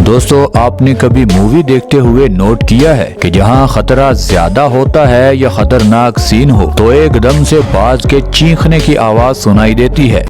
दोस्तों, आपने कभी मूवी देखते हुए नोट किया है कि जहां खतरा ज्यादा होता है या खतरनाक सीन हो तो एकदम से बाज के चीखने की आवाज सुनाई देती है।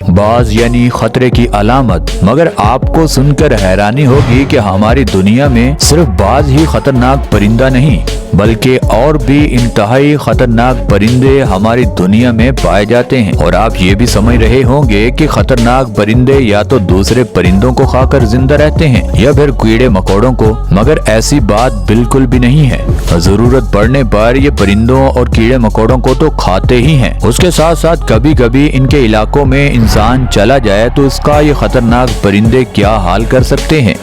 बाज यानी खतरे की अलामत। मगर आपको सुनकर हैरानी होगी कि हमारी दुनिया में सिर्फ बाज ही खतरनाक परिंदा नहीं बल्कि और भी इंतहाई खतरनाक परिंदे हमारी दुनिया में पाए जाते हैं। और आप ये भी समझ रहे होंगे कि खतरनाक परिंदे या तो दूसरे परिंदों को खाकर जिंदा रहते हैं या फिर कीड़े मकोड़ों को। मगर ऐसी बात बिल्कुल भी नहीं है। जरूरत पड़ने पर ये परिंदों और कीड़े मकोड़ों को तो खाते ही हैं। उसके साथ साथ कभी कभी इनके इलाकों में इंसान चला जाए तो इसका ये खतरनाक परिंदे क्या हाल कर सकते हैं,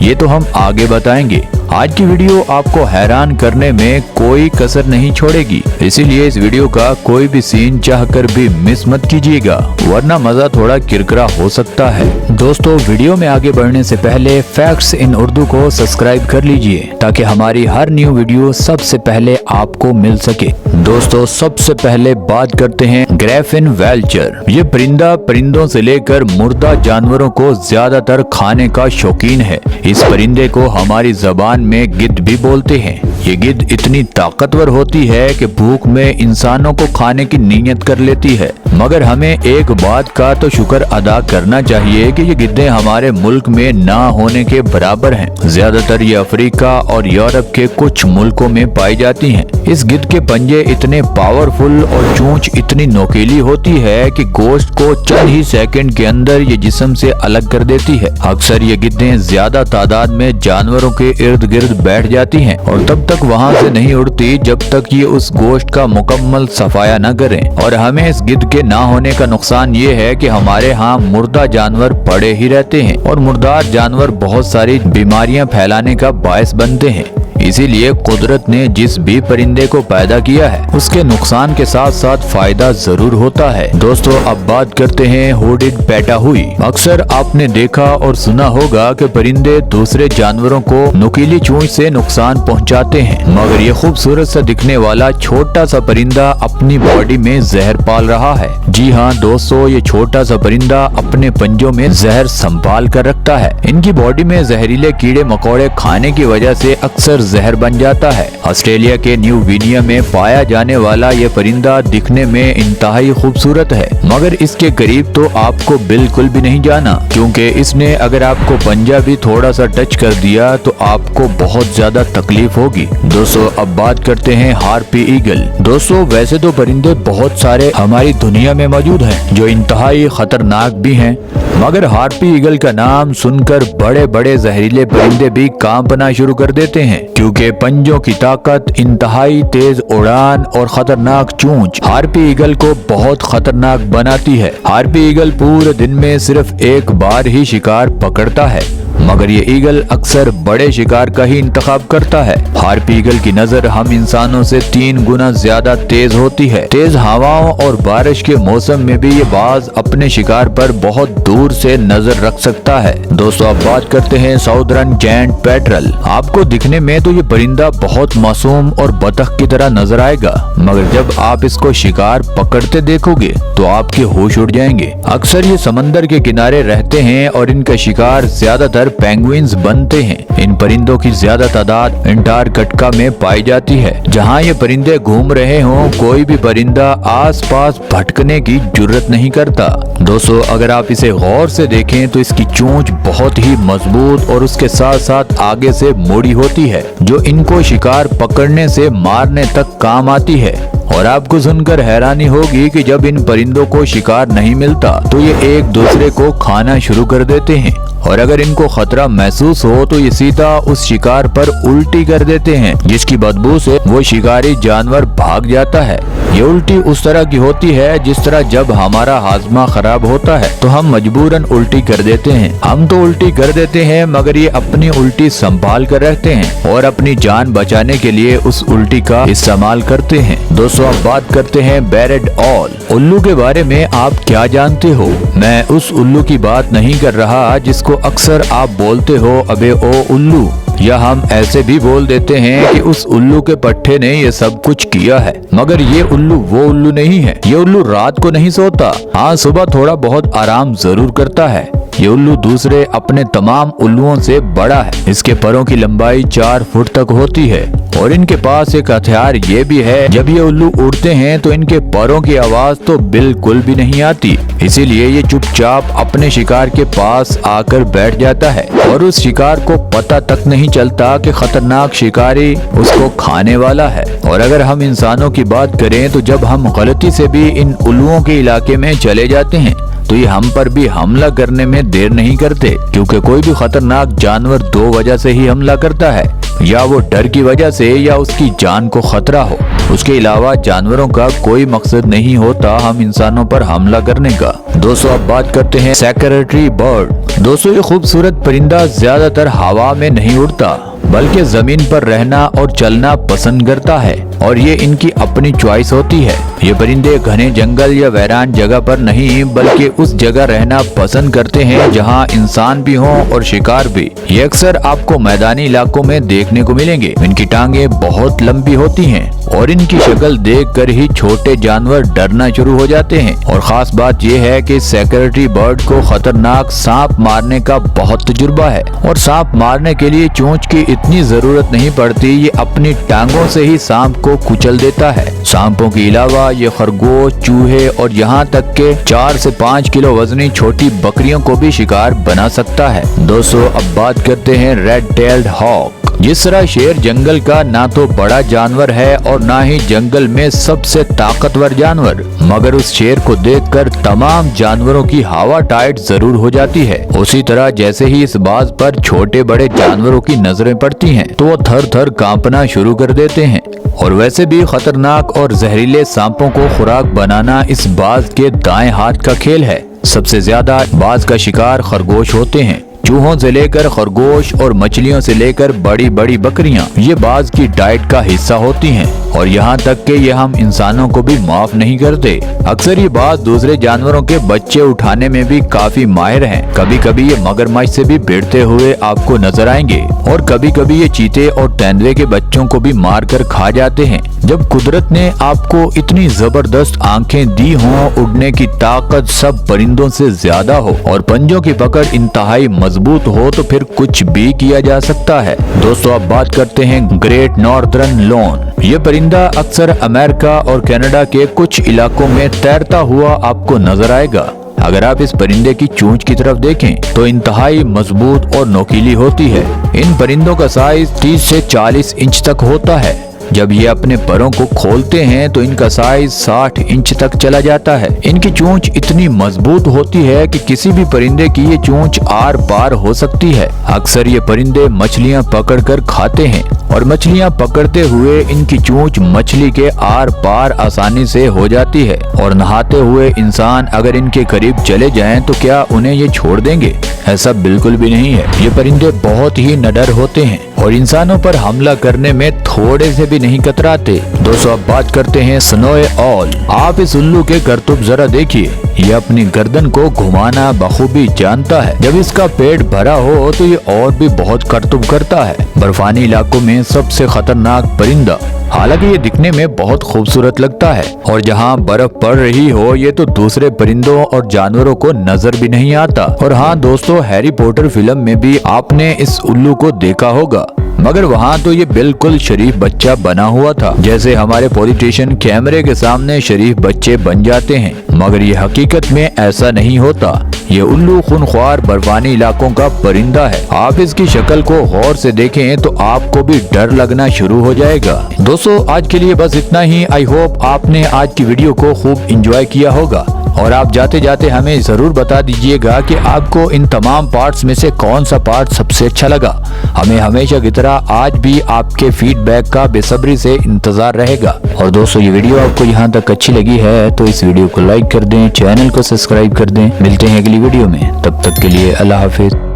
ये तो हम आगे बताएंगे। आज की वीडियो आपको हैरान करने में कोई कसर नहीं छोड़ेगी, इसीलिए इस वीडियो का कोई भी सीन चाहकर भी मिस मत कीजिएगा, वरना मजा थोड़ा किरकिरा हो सकता है। दोस्तों, वीडियो में आगे बढ़ने से पहले फैक्ट्स इन उर्दू को सब्सक्राइब कर लीजिए ताकि हमारी हर न्यू वीडियो सबसे पहले आपको मिल सके। दोस्तों, सबसे पहले बात करते हैं ग्रिफिन वल्चर। ये परिंदा परिंदों से लेकर मुर्दा जानवरों को ज्यादातर खाने का शौकीन है। इस परिंदे को हमारी जबान में गिद्ध भी बोलते हैं। ये गिद्ध इतनी ताकतवर होती है कि भूख में इंसानों को खाने की नीयत कर लेती है। मगर हमें एक बात का तो शुक्र अदा करना चाहिए कि ये गिद्धें हमारे मुल्क में ना होने के बराबर हैं। ज्यादातर ये अफ्रीका और यूरोप के कुछ मुल्कों में पाई जाती हैं। इस गिद्ध के पंजे इतने पावरफुल और चोंच इतनी नोकीली होती है कि गोश्त को चंद ही सेकंड के अंदर ये जिस्म से अलग कर देती है। अक्सर ये गिद्धें ज्यादा तादाद में जानवरों के इर्द गिर्द बैठ जाती हैं और तब तक वहाँ से नहीं उड़ती जब तक ये उस गोश्त का मुकम्मल सफाया न करें। और हमें इस गिद्ध के ना होने का नुकसान ये है कि हमारे यहाँ मुर्दा जानवर पड़े ही रहते हैं और मुर्दार जानवर बहुत सारी बीमारियां फैलाने का बायस बनते हैं। इसीलिए कुदरत ने जिस भी परिंदे को पैदा किया है उसके नुकसान के साथ साथ फायदा जरूर होता है। दोस्तों, अब बात करते हैं हुडिड पेटाहुई। अक्सर आपने देखा और सुना होगा कि परिंदे दूसरे जानवरों को नुकीली चोंच से नुकसान पहुंचाते हैं, मगर ये खूबसूरत सा दिखने वाला छोटा सा परिंदा अपनी बॉडी में जहर पाल रहा है। जी हाँ दोस्तों, ये छोटा सा परिंदा अपने पंजों में जहर संभाल कर रखता है। इनकी बॉडी में जहरीले कीड़े मकोड़े खाने की वजह से अक्सर जहर बन जाता है। ऑस्ट्रेलिया के न्यू गिनिया में पाया जाने वाला ये परिंदा दिखने में इंतहाई खूबसूरत है, मगर इसके करीब तो आपको बिल्कुल भी नहीं जाना, क्योंकि इसने अगर आपको पंजा भी थोड़ा सा टच कर दिया तो आपको बहुत ज्यादा तकलीफ होगी। दोस्तों, अब बात करते हैं हार्पी ईगल। दोस्तों, वैसे तो परिंदे बहुत सारे हमारी दुनिया में मौजूद हैं जो इंतहाई खतरनाक भी हैं, मगर हार्पी ईगल का नाम सुनकर बड़े बड़े जहरीले परिंदे भी कांपना शुरू कर देते हैं, क्योंकि पंजों की ताकत, इंतहाई तेज उड़ान और खतरनाक चोंच हार्पी ईगल को बहुत खतरनाक बनाती है। हार्पी ईगल पूरे दिन में सिर्फ एक बार ही शिकार पकड़ता है, मगर ये ईगल अक्सर बड़े शिकार का ही इंतखाब करता है। हार्पी ईगल की नजर हम इंसानों से 3 गुना ज्यादा तेज होती है। तेज हवाओं और बारिश के मौसम में भी ये बाज अपने शिकार पर बहुत दूर से नजर रख सकता है। दोस्तों, अब बात करते हैं साउदर्न जायंट पेट्रल। आपको दिखने में तो ये परिंदा बहुत मासूम और बतख की तरह नजर आएगा, मगर जब आप इसको शिकार पकड़ते देखोगे तो आपके होश उड़ जाएंगे। अक्सर ये समंदर के किनारे रहते हैं और इनका शिकार ज्यादातर पेंगुइन्स बनते हैं। इन परिंदों की ज्यादा तादाद अंटार्कटिका में पाई जाती है। जहां ये परिंदे घूम रहे हों, कोई भी परिंदा आसपास भटकने की जुर्रत नहीं करता। दोस्तों, अगर आप इसे गौर से देखें तो इसकी चोंच बहुत ही मजबूत और उसके साथ साथ आगे से मुड़ी होती है, जो इनको शिकार पकड़ने से मारने तक काम आती है। और आपको सुनकर हैरानी होगी कि जब इन परिंदों को शिकार नहीं मिलता तो ये एक दूसरे को खाना शुरू कर देते हैं, और अगर इनको खतरा महसूस हो तो ये सीधा उस शिकार पर उल्टी कर देते हैं, जिसकी बदबू से वो शिकारी जानवर भाग जाता है। ये उल्टी उस तरह की होती है जिस तरह जब हमारा हाजमा खराब होता है तो हम मजबूरन उल्टी कर देते हैं। हम तो उल्टी कर देते हैं, मगर ये अपनी उल्टी संभाल कर रखते हैं और अपनी जान बचाने के लिए उस उल्टी का इस्तेमाल करते हैं। दोस्तों, अब बात करते हैं बैरेड ऑल। उल्लू के बारे में आप क्या जानते हो? मैं उस उल्लू की बात नहीं कर रहा जिसको अक्सर आप बोलते हो, अबे ओ उल्लू। या हम ऐसे भी बोल देते हैं कि उस उल्लू के पट्टे ने ये सब कुछ किया है। मगर ये उल्लू वो उल्लू नहीं है। ये उल्लू रात को नहीं सोता, हाँ सुबह थोड़ा बहुत आराम जरूर करता है। ये उल्लू दूसरे अपने तमाम उल्लुओं से बड़ा है। इसके परों की लंबाई 4 फुट तक होती है और इनके पास एक हथियार ये भी है, जब ये उल्लू उड़ते हैं तो इनके परों की आवाज तो बिल्कुल भी नहीं आती। इसीलिए ये चुपचाप अपने शिकार के पास आकर बैठ जाता है और उस शिकार को पता तक नहीं चलता कि खतरनाक शिकारी उसको खाने वाला है। और अगर हम इंसानों की बात करें तो जब हम गलती से भी इन उल्लुओं के इलाके में चले जाते हैं तो ये हम पर भी हमला करने में देर नहीं करते, क्योंकि कोई भी खतरनाक जानवर 2 वजह से ही हमला करता है, या वो डर की वजह से या उसकी जान को खतरा हो। उसके अलावा जानवरों का कोई मकसद नहीं होता हम इंसानों पर हमला करने का। दोस्तों अब बात करते हैं सेक्रेटरी बर्ड। दोस्तों ये खूबसूरत परिंदा ज्यादातर हवा में नहीं उड़ता, बल्कि जमीन पर रहना और चलना पसंद करता है और ये इनकी अपनी चॉइस होती है। ये परिंदे घने जंगल या वीरान जगह पर नहीं, बल्कि उस जगह रहना पसंद करते हैं जहां इंसान भी हों और शिकार भी। ये अक्सर आपको मैदानी इलाकों में देखने को मिलेंगे। इनकी टांगें बहुत लंबी होती हैं और इनकी शक्ल देखकर ही छोटे जानवर डरना शुरू हो जाते हैं। और खास बात यह है कि सेक्रेटरी बर्ड को खतरनाक सांप मारने का बहुत तजुर्बा है और सांप मारने के लिए चोंच की इतनी जरूरत नहीं पड़ती। ये अपनी टांगों से ही सांप को कुचल देता है। सांपों के अलावा ये खरगोश, चूहे और यहाँ तक के 4 से 5 किलो वजनी छोटी बकरियों को भी शिकार बना सकता है। दोस्तों अब बात करते हैं रेड टेल्ड हॉक। जिस तरह शेर जंगल का ना तो बड़ा जानवर है और ना ही जंगल में सबसे ताकतवर जानवर, मगर उस शेर को देखकर तमाम जानवरों की हवा टाइट जरूर हो जाती है। उसी तरह जैसे ही इस बाज पर छोटे बड़े जानवरों की नजरें पड़ती हैं तो वो थर थर कांपना शुरू कर देते हैं। और वैसे भी खतरनाक और जहरीले सांपों को खुराक बनाना इस बाज के दाएं हाथ का खेल है। सबसे ज्यादा बाज का शिकार खरगोश होते हैं। चूहों से लेकर खरगोश और मछलियों से लेकर बड़ी बड़ी बकरियां ये बाज की डाइट का हिस्सा होती हैं और यहाँ तक कि ये हम इंसानों को भी माफ नहीं करते। अक्सर ये बाज दूसरे जानवरों के बच्चे उठाने में भी काफी माहिर हैं। कभी कभी ये मगरमच्छ से भी भिड़ते हुए आपको नजर आएंगे और कभी कभी ये चीते और तेंदुए के बच्चों को भी मार कर खा जाते हैं। जब कुदरत ने आपको इतनी जबरदस्त आंखें दी हों, उड़ने की ताकत सब परिंदों से ज्यादा हो और पंजों की पकड़ इंतहाई मजबूत हो तो फिर कुछ भी किया जा सकता है। दोस्तों अब बात करते हैं ग्रेट नॉर्दर्न लोन। ये परिंदा अक्सर अमेरिका और कनाडा के कुछ इलाकों में तैरता हुआ आपको नजर आएगा। अगर आप इस परिंदे की चोंच की तरफ देखें तो इंतहाई मजबूत और नोकीली होती है। इन परिंदों का साइज 30 से 40 इंच तक होता है। जब ये अपने परों को खोलते हैं तो इनका साइज 60 इंच तक चला जाता है। इनकी चोंच इतनी मजबूत होती है कि किसी भी परिंदे की ये चोंच आर पार हो सकती है। अक्सर ये परिंदे मछलियां पकड़कर खाते हैं और मछलियां पकड़ते हुए इनकी चोंच मछली के आर पार आसानी से हो जाती है। और नहाते हुए इंसान अगर इनके करीब चले जाएं तो क्या उन्हें ये छोड़ देंगे? ऐसा बिल्कुल भी नहीं है। ये परिंदे बहुत ही निडर होते हैं और इंसानों पर हमला करने में थोड़े से भी नहीं कतराते। दोस्तों अब बात करते हैं स्नोई ऑल। आप इस उल्लू के करतूत जरा देखिए। ये अपनी गर्दन को घुमाना बखूबी जानता है। जब इसका पेट भरा हो तो ये और भी बहुत करतूत करता है। बर्फानी इलाकों में सबसे खतरनाक परिंदा। हालांकि ये दिखने में बहुत खूबसूरत लगता है और जहाँ बर्फ पड़ रही हो ये तो दूसरे परिंदों और जानवरों को नजर भी नहीं आता। और हाँ दोस्तों, हैरी पॉटर फिल्म में भी आपने इस उल्लू को देखा होगा, मगर वहाँ तो ये बिल्कुल शरीफ बच्चा बना हुआ था। जैसे हमारे पॉलिटिशियन कैमरे के सामने शरीफ बच्चे बन जाते हैं, मगर ये हकीकत में ऐसा नहीं होता। ये उल्लू खूनख्वार बर्फानी इलाकों का परिंदा है। आप इसकी शक्ल को गौर से देखें तो आपको भी डर लगना शुरू हो जाएगा। दोस्तों आज के लिए बस इतना ही। आई होप आपने आज की वीडियो को खूब एंजॉय किया होगा और आप जाते जाते हमें जरूर बता दीजिएगा कि आपको इन तमाम पार्ट्स में से कौन सा पार्ट सबसे अच्छा लगा। हमें हमेशा की तरह आज भी आपके फीडबैक का बेसब्री से इंतजार रहेगा। और दोस्तों ये वीडियो आपको यहाँ तक अच्छी लगी है तो इस वीडियो को लाइक कर दें, चैनल को सब्सक्राइब कर दें। मिलते हैं अगली वीडियो में, तब तक के लिए अल्लाह हाफिज।